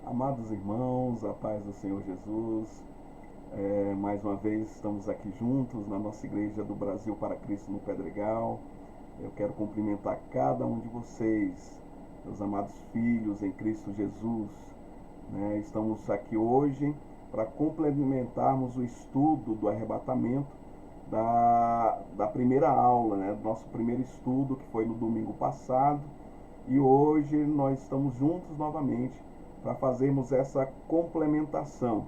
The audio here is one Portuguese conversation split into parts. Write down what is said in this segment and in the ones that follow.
Amados irmãos, a paz do Senhor Jesus, mais uma vez estamos aqui juntos na nossa Igreja do Brasil para Cristo no Pedregal. Eu quero cumprimentar cada um de vocês, meus amados filhos em Cristo Jesus. Estamos aqui hoje para complementarmos o estudo do arrebatamento da primeira aula, do nosso primeiro estudo, que foi no domingo passado. E hoje nós estamos juntos novamente para fazermos essa complementação.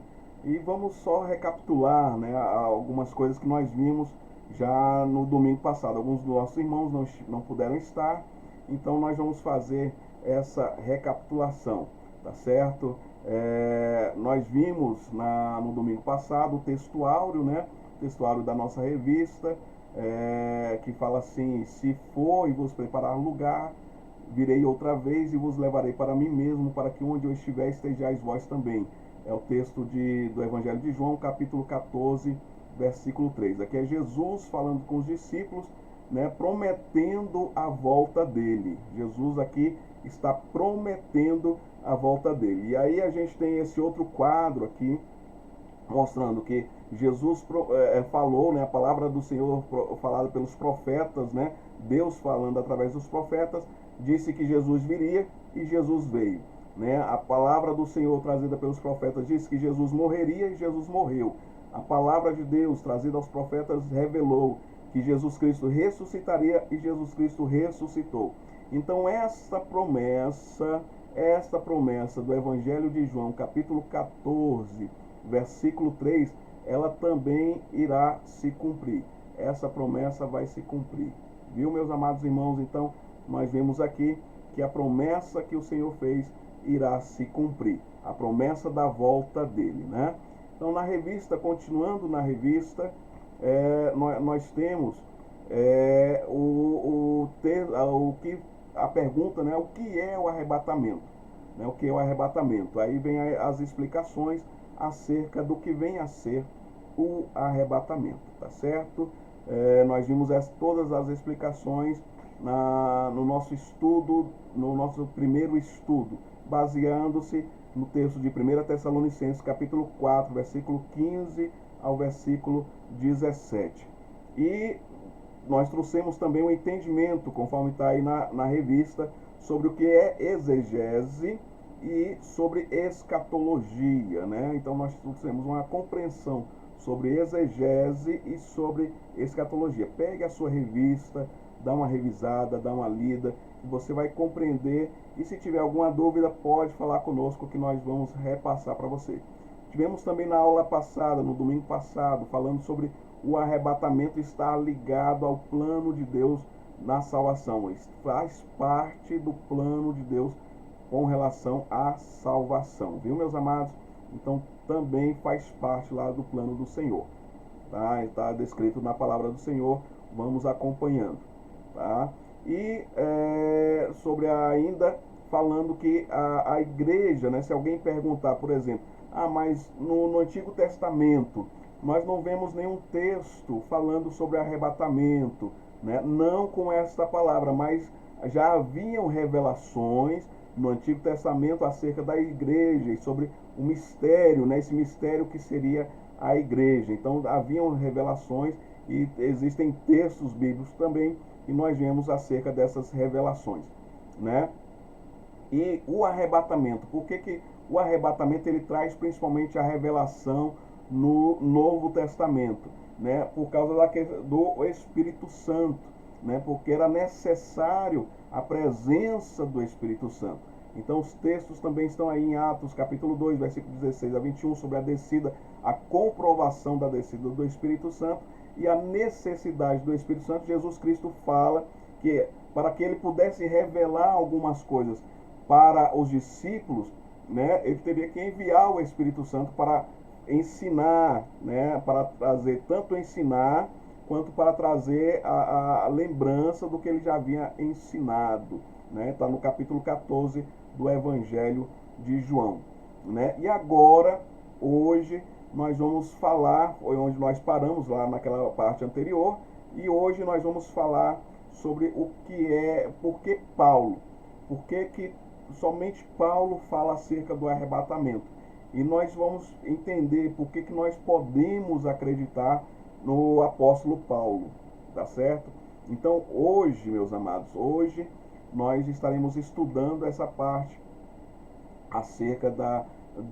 E vamos só recapitular algumas coisas que nós vimos já no domingo passado. Alguns dos nossos irmãos não puderam estar, então nós vamos fazer essa recapitulação, tá certo? Nós vimos no domingo passado o textuário, o textuário da nossa revista, que fala assim: se for e vos preparar lugar, virei outra vez e vos levarei para mim mesmo, para que onde eu estiver estejais vós também. É o texto do Evangelho de João, capítulo 14, versículo 3. Aqui é Jesus falando com os discípulos, prometendo a volta dele. Jesus aqui está prometendo a volta dele. E aí a gente tem esse outro quadro aqui, mostrando que Jesus falou, a palavra do Senhor falada pelos profetas, Deus falando através dos profetas, disse que Jesus viria e Jesus veio. A palavra do Senhor trazida pelos profetas disse que Jesus morreria e Jesus morreu. A palavra de Deus trazida aos profetas revelou que Jesus Cristo ressuscitaria e Jesus Cristo ressuscitou. Então esta promessa do Evangelho de João, capítulo 14, versículo 3, ela também irá se cumprir. Essa promessa vai se cumprir. Viu, meus amados irmãos? Então, nós vemos aqui que a promessa que o Senhor fez irá se cumprir. A promessa da volta dele, Então, na revista, continuando na revista, nós temos a pergunta, o que é o arrebatamento? O que é o arrebatamento? Aí vem as explicações acerca do que vem a ser o arrebatamento, tá certo? Nós vimos todas as explicações no nosso estudo, no nosso primeiro estudo, baseando-se no texto de 1 Tessalonicenses, capítulo 4, versículo 15 ao versículo 17. E nós trouxemos também um entendimento, conforme está aí na revista, sobre o que é exegese e sobre escatologia, Então nós trouxemos uma compreensão sobre exegese e sobre escatologia. Pegue a sua revista, dá uma revisada, dá uma lida, que você vai compreender. E se tiver alguma dúvida, pode falar conosco que nós vamos repassar para você. Tivemos também na aula passada, no domingo passado, falando sobre o arrebatamento estar ligado ao plano de Deus na salvação. Isso faz parte do plano de Deus com relação à salvação, viu, meus amados? Então também faz parte lá do plano do Senhor, tá? Está descrito na palavra do Senhor, vamos acompanhando, tá? E sobre ainda falando que a igreja, se alguém perguntar, por exemplo, mas no Antigo Testamento nós não vemos nenhum texto falando sobre arrebatamento, não com esta palavra, mas já haviam revelações no Antigo Testamento acerca da igreja e sobre o mistério, esse mistério que seria a igreja. Então haviam revelações e existem textos bíblicos também e nós vemos acerca dessas revelações, E o arrebatamento, por que o arrebatamento ele traz principalmente a revelação no Novo Testamento, Por causa do Espírito Santo, Porque era necessário a presença do Espírito Santo. Então os textos também estão aí em Atos, capítulo 2, versículo 16 a 21, sobre a descida, a comprovação da descida do Espírito Santo e a necessidade do Espírito Santo. Jesus Cristo fala que para que ele pudesse revelar algumas coisas para os discípulos, ele teria que enviar o Espírito Santo para ensinar, para trazer, tanto ensinar, quanto para trazer a lembrança do que ele já havia ensinado. Está no capítulo 14 do Evangelho de João. E agora, hoje, nós vamos falar, foi onde nós paramos lá naquela parte anterior, e hoje nós vamos falar sobre o que é, por que Paulo, por que somente Paulo fala acerca do arrebatamento. E nós vamos entender por que nós podemos acreditar no apóstolo Paulo, tá certo? Então hoje, meus amados, hoje nós estaremos estudando essa parte acerca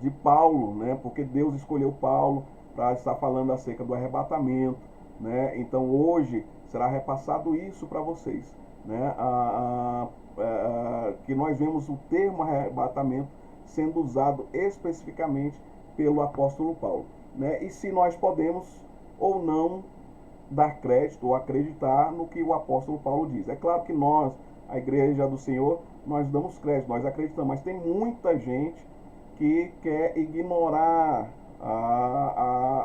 de Paulo, né? Porque Deus escolheu Paulo para estar falando acerca do arrebatamento, né? Então hoje será repassado isso para vocês, né? Que nós vemos o termo arrebatamento sendo usado especificamente pelo apóstolo Paulo, né? E se nós podemos ou não dar crédito ou acreditar no que o apóstolo Paulo diz. É claro que nós, a igreja do Senhor, nós damos crédito, nós acreditamos, mas tem muita gente que quer ignorar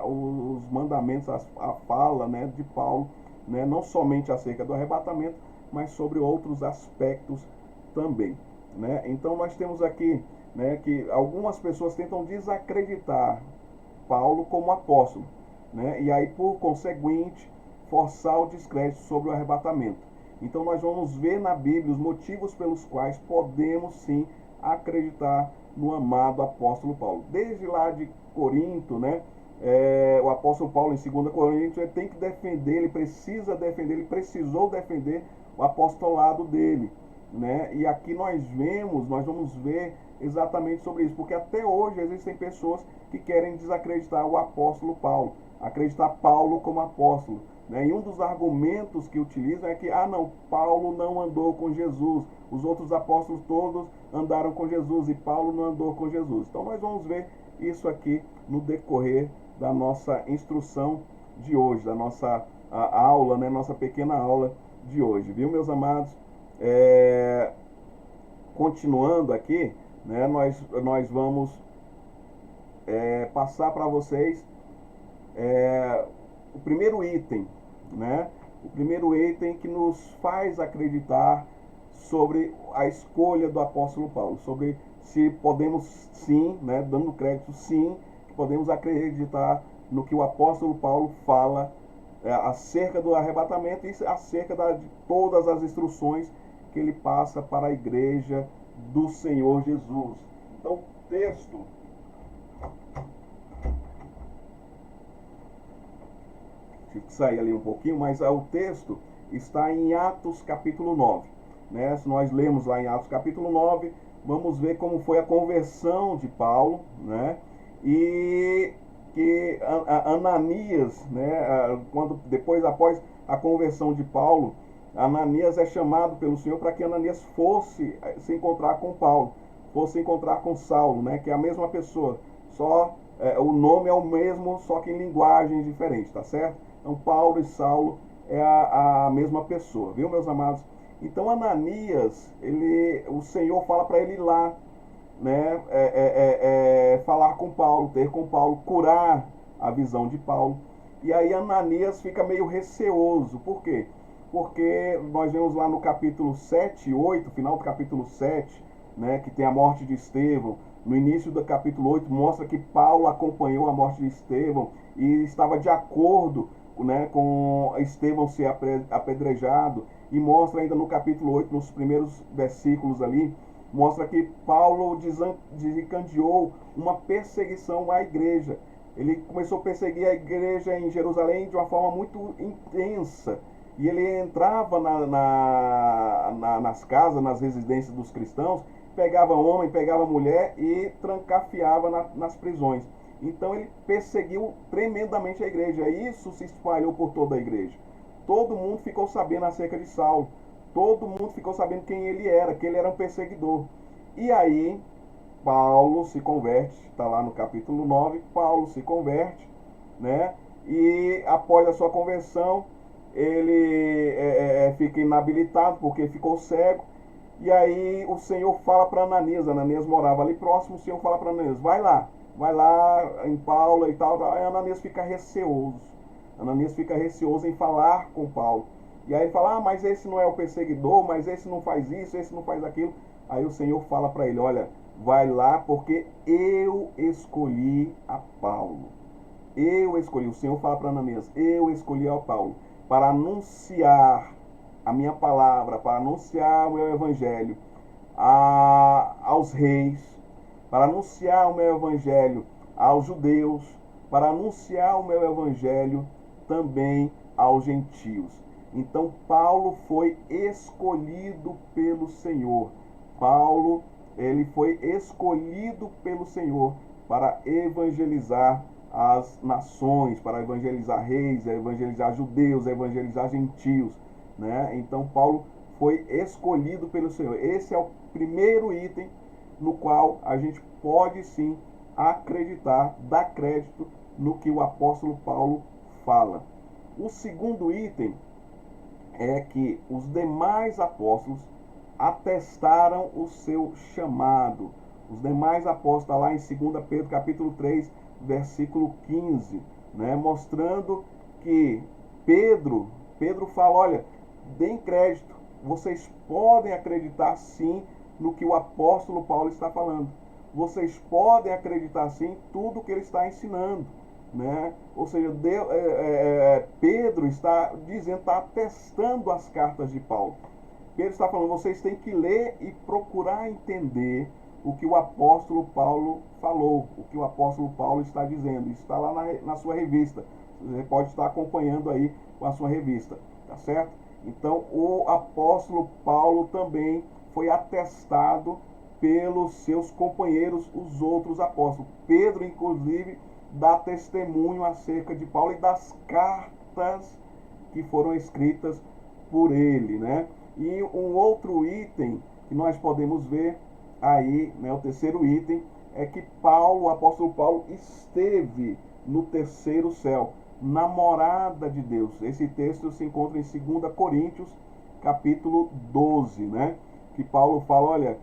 os mandamentos, a fala, né, de Paulo, né, não somente acerca do arrebatamento, mas sobre outros aspectos também, né? Então nós temos aqui, né, que algumas pessoas tentam desacreditar Paulo como apóstolo, né? E aí, por conseguinte, forçar o descrédito sobre o arrebatamento. Então nós vamos ver na Bíblia os motivos pelos quais podemos sim acreditar no amado apóstolo Paulo. Desde lá de Corinto, né? O apóstolo Paulo em 2 Coríntios, ele tem que defender, ele precisa defender, ele precisou defender o apostolado dele, né? E aqui nós vamos ver exatamente sobre isso, porque até hoje existem pessoas que querem desacreditar o apóstolo Paulo, acreditar Paulo como apóstolo, né? E um dos argumentos que utilizam é que, não, Paulo não andou com Jesus, os outros apóstolos todos andaram com Jesus e Paulo não andou com Jesus. Então nós vamos ver isso aqui no decorrer da nossa instrução de hoje, da nossa aula, né? Nossa pequena aula de hoje, viu, meus amados? Continuando aqui, né? Nós vamos passar para vocês o primeiro item, né? O primeiro item que nos faz acreditar sobre a escolha do apóstolo Paulo, sobre se podemos sim, né, dando crédito sim, que podemos acreditar no que o apóstolo Paulo fala acerca do arrebatamento e acerca de todas as instruções que ele passa para a igreja do Senhor Jesus. Então, o texto tive que sair ali um pouquinho, mas o texto está em Atos capítulo 9. Né? Se nós lemos lá em Atos capítulo 9, vamos ver como foi a conversão de Paulo, né? E que Ananias, né, após a conversão de Paulo, Ananias é chamado pelo Senhor para que Ananias fosse se encontrar com Paulo, fosse encontrar com Saulo, né, que é a mesma pessoa, só o nome é o mesmo, só que em linguagem diferente, tá certo? Então Paulo e Saulo é a mesma pessoa, viu, meus amados? Então Ananias, o Senhor fala para ele ir lá, né, falar com Paulo, ter com Paulo, curar a visão de Paulo. E aí Ananias fica meio receoso. Por quê? Porque nós vemos lá no capítulo 7 e 8, final do capítulo 7, né, que tem a morte de Estevão. No início do capítulo 8 mostra que Paulo acompanhou a morte de Estevão e estava de acordo, né, com Estevão ser apedrejado. E mostra ainda no capítulo 8, nos primeiros versículos ali, mostra que Paulo desencadeou uma perseguição à igreja. Ele começou a perseguir a igreja em Jerusalém de uma forma muito intensa. E ele entrava nas casas, nas residências dos cristãos, pegava homem, pegava mulher e trancafiava nas prisões. Então ele perseguiu tremendamente a igreja. Isso se espalhou por toda a igreja. Todo mundo ficou sabendo acerca de Saulo. Todo mundo ficou sabendo quem ele era, que ele era um perseguidor. E aí, Paulo se converte, está lá no capítulo 9, Paulo se converte, né? E após a sua conversão, ele fica inabilitado porque ficou cego. E aí o Senhor fala para Ananias, Ananias morava ali próximo, o Senhor fala para Ananias, vai lá em Paulo e tal. Aí Ananias fica receoso. Ananias fica receoso em falar com Paulo. E aí ele fala, mas esse não é o perseguidor, mas esse não faz isso, esse não faz aquilo. Aí o Senhor fala para ele, olha, vai lá porque eu escolhi a Paulo. Eu escolhi, o Senhor fala para Ananias, eu escolhi a Paulo para anunciar a minha palavra, para anunciar o meu evangelho aos reis, para anunciar o meu evangelho aos judeus, para anunciar o meu evangelho também aos gentios. Então Paulo foi escolhido pelo Senhor. Paulo, ele foi escolhido pelo Senhor para evangelizar as nações, para evangelizar reis, evangelizar judeus, evangelizar gentios, né? Então Paulo foi escolhido pelo Senhor. Esse é o primeiro item no qual a gente pode sim acreditar, dar crédito no que o apóstolo Paulo fala. O segundo item é que os demais apóstolos atestaram o seu chamado. Os demais apóstolos, lá em 2 Pedro capítulo 3, versículo 15, né, mostrando que Pedro fala, olha, deem crédito, vocês podem acreditar sim no que o apóstolo Paulo está falando. Vocês podem acreditar sim em tudo que ele está ensinando, né? Ou seja, Pedro está dizendo, está atestando as cartas de Paulo. Pedro está falando, vocês têm que ler e procurar entender o que o apóstolo Paulo falou, o que o apóstolo Paulo está dizendo. Isso está lá na sua revista. Você pode estar acompanhando aí com a sua revista, tá certo? Então, o apóstolo Paulo também foi atestado pelos seus companheiros, os outros apóstolos. Pedro, inclusive, dá testemunho acerca de Paulo e das cartas que foram escritas por ele, né? E um outro item que nós podemos ver aí, né, o terceiro item, é que Paulo, o apóstolo Paulo, esteve no terceiro céu, na morada de Deus. Esse texto se encontra em 2 Coríntios, capítulo 12, né? Que Paulo fala, olha,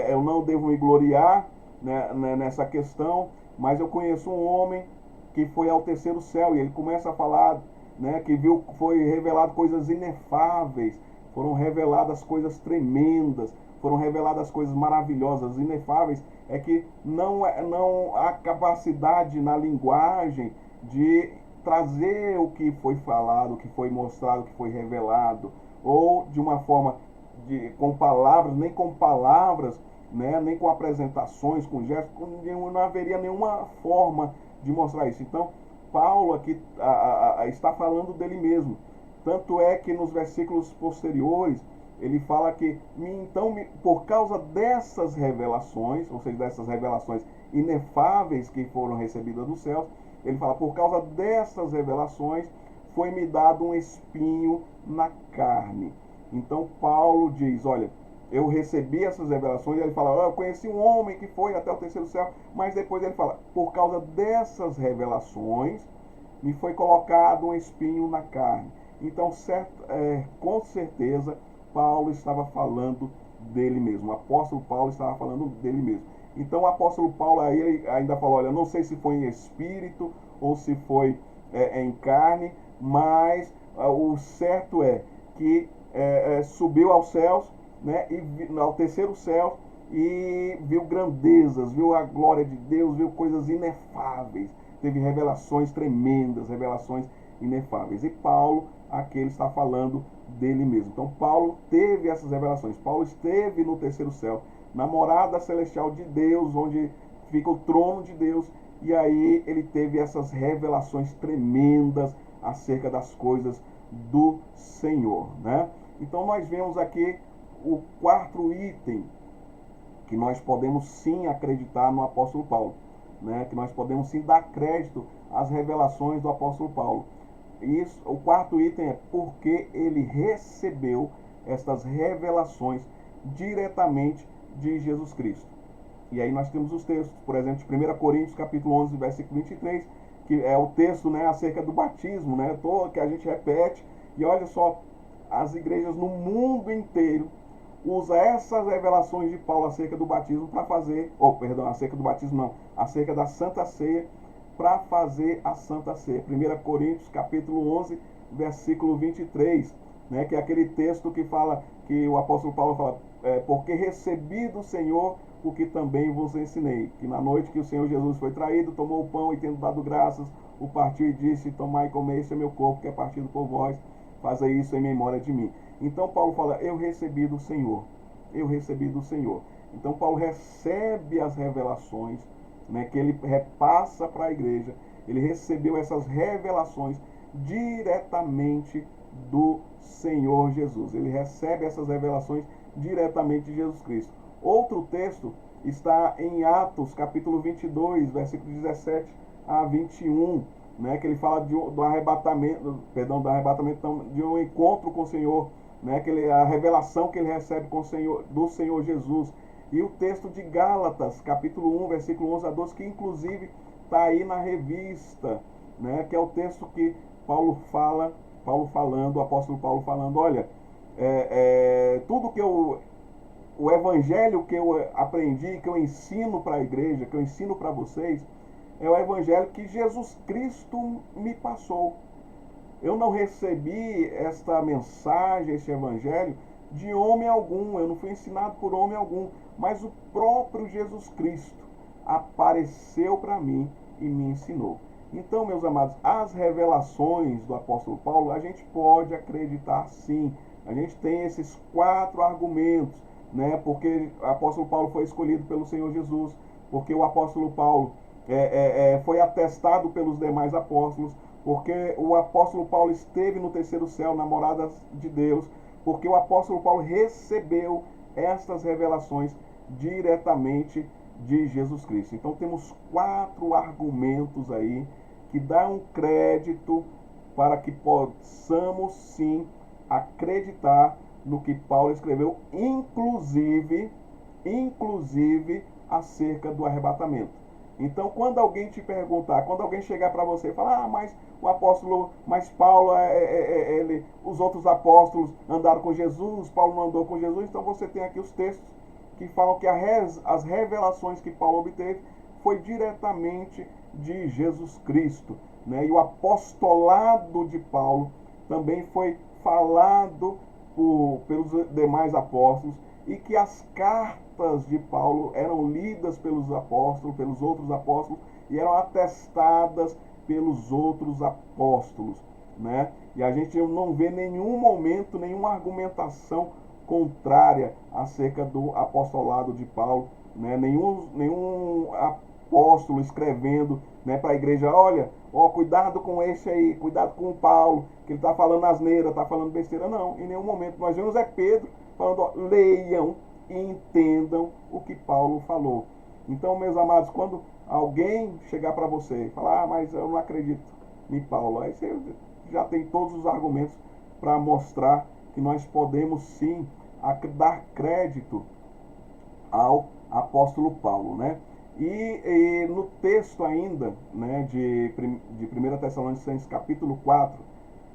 eu não devo me gloriar, né, nessa questão, mas eu conheço um homem que foi ao terceiro céu, e ele começa a falar, né, que viu, foi revelado coisas inefáveis, foram reveladas coisas tremendas, foram reveladas coisas maravilhosas. Inefáveis é que não há capacidade na linguagem de trazer o que foi falado, o que foi mostrado, o que foi revelado, ou de uma forma com palavras, nem com palavras, né, nem com apresentações, com gestos, não haveria nenhuma forma de mostrar isso. Então, Paulo aqui está falando dele mesmo. Tanto é que nos versículos posteriores, ele fala que, então, por causa dessas revelações, ou seja, dessas revelações inefáveis que foram recebidas dos céus, ele fala, por causa dessas revelações, foi-me dado um espinho na carne. Então, Paulo diz, olha, eu recebi essas revelações, e ele fala, eu conheci um homem que foi até o terceiro céu, mas depois ele fala, por causa dessas revelações, me foi colocado um espinho na carne. Então, com certeza, Paulo estava falando dele mesmo. O apóstolo Paulo estava falando dele mesmo. Então, o apóstolo Paulo aí ele ainda falou, olha, não sei se foi em espírito ou se foi em carne, mas o certo é que subiu aos céus, né, e ao terceiro céu, e viu grandezas, viu a glória de Deus, viu coisas inefáveis, teve revelações tremendas, revelações inefáveis. E Paulo, aqui ele está falando dele mesmo. Então Paulo teve essas revelações. Paulo esteve no terceiro céu, na morada celestial de Deus, onde fica o trono de Deus, e aí ele teve essas revelações tremendas acerca das coisas do Senhor, né? Então nós vemos aqui o quarto item que nós podemos sim acreditar no apóstolo Paulo, né? Que nós podemos sim dar crédito às revelações do apóstolo Paulo. Isso, o quarto item é porque ele recebeu estas revelações diretamente de Jesus Cristo. E aí nós temos os textos, por exemplo, de 1 Coríntios capítulo 11, versículo 23, que é o texto, né, acerca do batismo, né, que a gente repete. E olha só, as igrejas no mundo inteiro usam essas revelações de Paulo acerca do batismo para fazer, acerca do batismo não, acerca da Santa Ceia, para fazer a Santa Ceia. 1 Coríntios capítulo 11, versículo 23, né, que é aquele texto que fala, que o apóstolo Paulo fala, porque recebi do Senhor o que também vos ensinei, que na noite que o Senhor Jesus foi traído, tomou o pão e tendo dado graças, o partiu e disse, tomai e comei, este é meu corpo que é partido por vós, fazei isso em memória de mim. Então Paulo fala, eu recebi do Senhor. eu recebi do Senhor. Então Paulo recebe as revelações, né, que ele repassa para a igreja. Ele recebeu essas revelações diretamente do Senhor Jesus. Ele recebe essas revelações diretamente de Jesus Cristo. Outro texto está em Atos, capítulo 22, versículo 17 a 21, né, que ele fala do arrebatamento, de um encontro com o Senhor, né, a revelação que ele recebe com o Senhor, do Senhor Jesus. E o texto de Gálatas, capítulo 1, versículo 11 a 12, que inclusive está aí na revista, né, que é o texto que o apóstolo Paulo falando, olha, tudo que o evangelho que eu aprendi, que eu ensino para a igreja, que eu ensino para vocês, é o evangelho que Jesus Cristo me passou. Eu não recebi esta mensagem, esse evangelho, de homem algum. Eu não fui ensinado por homem algum. Mas o próprio Jesus Cristo apareceu para mim e me ensinou. Então, meus amados, as revelações do apóstolo Paulo, a gente pode acreditar sim. A gente tem esses 4 argumentos, né? Porque o apóstolo Paulo foi escolhido pelo Senhor Jesus, porque o apóstolo Paulo foi atestado pelos demais apóstolos, porque o apóstolo Paulo esteve no terceiro céu, na morada de Deus, porque o apóstolo Paulo recebeu estas revelações diretamente de Jesus Cristo. Então temos 4 argumentos aí que dão crédito para que possamos sim acreditar no que Paulo escreveu, inclusive acerca do arrebatamento. Então, quando alguém te perguntar, quando alguém chegar para você e falar, mas Paulo, os outros apóstolos andaram com Jesus, Paulo não andou com Jesus, então você tem aqui os textos que falam que as revelações que Paulo obteve foi diretamente de Jesus Cristo, né? E o apostolado de Paulo também foi falado pelos demais apóstolos, e que as cartas de Paulo eram lidas pelos apóstolos, pelos outros apóstolos, e eram atestadas pelos outros apóstolos, né? E a gente não vê nenhum momento, nenhuma argumentação contrária acerca do apostolado de Paulo, né? Nenhum apóstolo escrevendo, né, para a igreja, olha, cuidado com esse aí, cuidado com o Paulo, que ele está falando asneira, está falando besteira. Não, em nenhum momento. Nós vemos Pedro falando, leiam e entendam o que Paulo falou. Então, meus amados, quando alguém chegar para você e falar, mas eu não acredito em Paulo, aí você já tem todos os argumentos para mostrar que nós podemos sim dar crédito ao apóstolo Paulo, né? E no texto ainda, né, de 1 Tessalonicenses capítulo 4,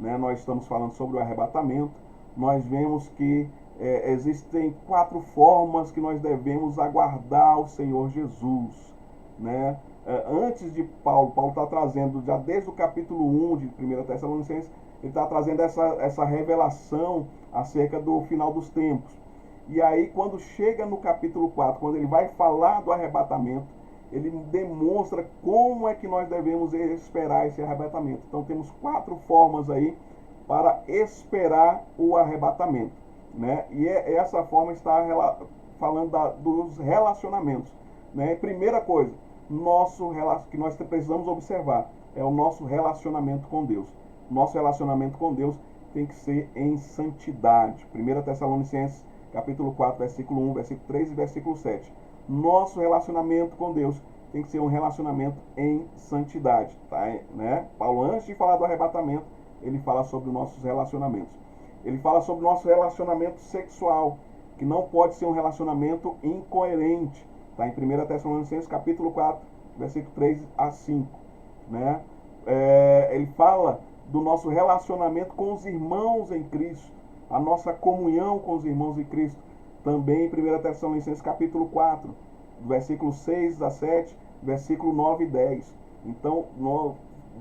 né, nós estamos falando sobre o arrebatamento. Nós vemos que existem 4 formas que nós devemos aguardar o Senhor Jesus, né? Antes de Paulo está trazendo, já desde o capítulo 1 de 1 Tessalonicenses, ele está trazendo essa revelação acerca do final dos tempos. E aí, quando chega no capítulo 4, quando ele vai falar do arrebatamento, ele demonstra como é que nós devemos esperar esse arrebatamento. Então, temos 4 formas aí para esperar o arrebatamento, né? E essa forma está falando dos relacionamentos, né? Primeira coisa, que nós precisamos observar é o nosso relacionamento com Deus. Nosso relacionamento com Deus tem que ser em santidade. 1 Tessalonicenses capítulo 4, versículo 1, versículo 3 e versículo 7. Nosso relacionamento com Deus tem que ser um relacionamento em santidade, tá? Né? Paulo, antes de falar do arrebatamento, ele fala sobre os nossos relacionamentos. Ele fala sobre o nosso relacionamento sexual, que não pode ser um relacionamento incoerente, tá? Em 1 Tessalonicenses capítulo 4, versículo 3 a 5, né? Ele fala do nosso relacionamento com os irmãos em Cristo, a nossa comunhão com os irmãos em Cristo, também em 1 Tessalonicenses capítulo 4, versículo 6 a 7, versículo 9 e 10. Então,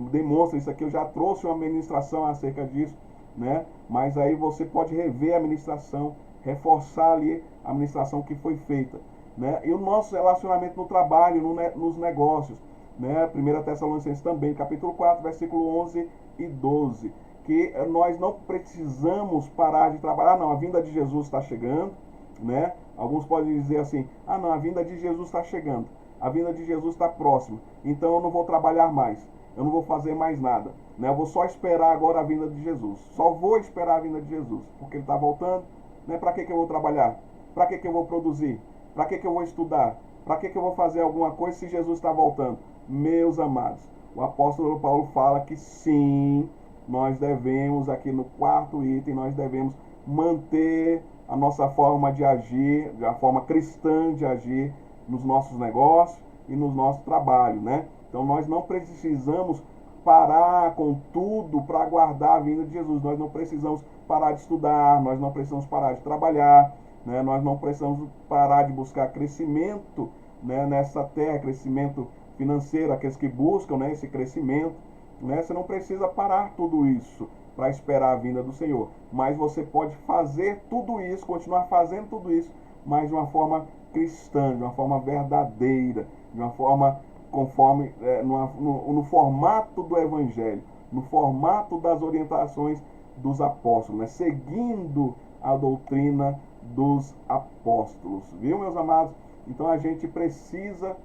demonstra isso aqui, eu já trouxe uma ministração acerca disso, né? Mas aí você pode rever a ministração, reforçar ali a ministração que foi feita, né? E o nosso relacionamento no trabalho, nos negócios, né? 1 Tessalonicenses também, capítulo 4, versículo 11 e 12, que nós não precisamos parar de trabalhar, não, a vinda de Jesus está chegando, né? Alguns podem dizer assim: ah, não, a vinda de Jesus está chegando, a vinda de Jesus está próxima, então eu não vou trabalhar mais, eu não vou fazer mais nada, né? Eu vou só esperar agora a vinda de Jesus, só vou esperar a vinda de Jesus, porque ele está voltando, né? Para que eu vou trabalhar? Para que eu vou produzir? Para que eu vou estudar? Para que eu vou fazer alguma coisa se Jesus está voltando? Meus amados, o apóstolo Paulo fala que sim, nós devemos, aqui no quarto item, nós devemos manter a nossa forma de agir, a forma cristã de agir nos nossos negócios e nos nossos trabalhos, né? Então nós não precisamos parar com tudo para aguardar a vinda de Jesus. Nós não precisamos parar de estudar, nós não precisamos parar de trabalhar, né? Nós não precisamos parar de buscar crescimento, né, nessa terra, crescimento financeiro, aqueles que buscam, né, esse crescimento, né? Você não precisa parar tudo isso para esperar a vinda do Senhor, mas você pode fazer tudo isso, continuar fazendo tudo isso, mas de uma forma cristã, de uma forma verdadeira, de uma forma conforme no formato do Evangelho, no formato das orientações dos apóstolos, né? Seguindo a doutrina dos apóstolos, viu, meus amados? Então a gente precisa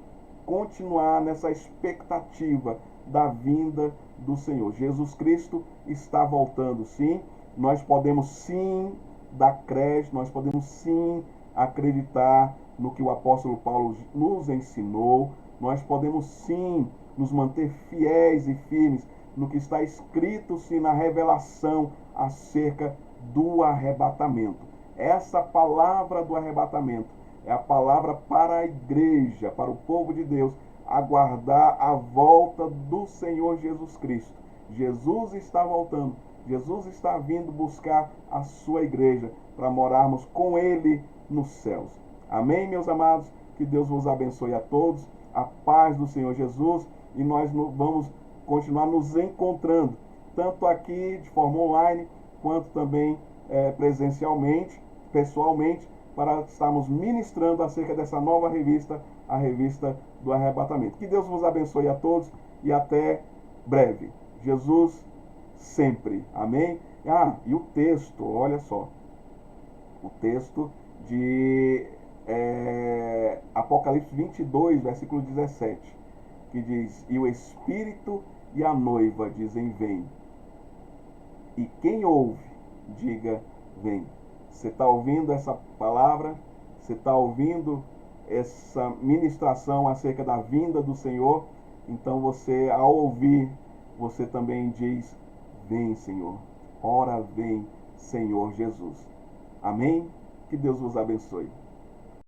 continuar nessa expectativa da vinda do Senhor. Jesus Cristo está voltando, sim. Nós podemos sim dar crédito, nós podemos sim acreditar no que o apóstolo Paulo nos ensinou. Nós podemos sim nos manter fiéis e firmes no que está escrito sim na revelação acerca do arrebatamento. Essa palavra do arrebatamento é a palavra para a igreja, para o povo de Deus, aguardar a volta do Senhor Jesus Cristo. Jesus está voltando, Jesus está vindo buscar a sua igreja para morarmos com Ele nos céus. Amém, meus amados? Que Deus vos abençoe a todos, a paz do Senhor Jesus, e nós vamos continuar nos encontrando, tanto aqui de forma online, quanto também presencialmente, pessoalmente, para estarmos ministrando acerca dessa nova revista, a revista do arrebatamento. Que Deus vos abençoe a todos e até breve. Jesus sempre. Amém? Ah, e o texto, olha só. O texto de Apocalipse 22, versículo 17, que diz: e o Espírito e a noiva dizem: vem. E quem ouve, diga: vem. Você está ouvindo essa palavra? Você está ouvindo essa ministração acerca da vinda do Senhor? Então você, ao ouvir, você também diz: vem, Senhor. Ora vem, Senhor Jesus. Amém? Que Deus vos abençoe.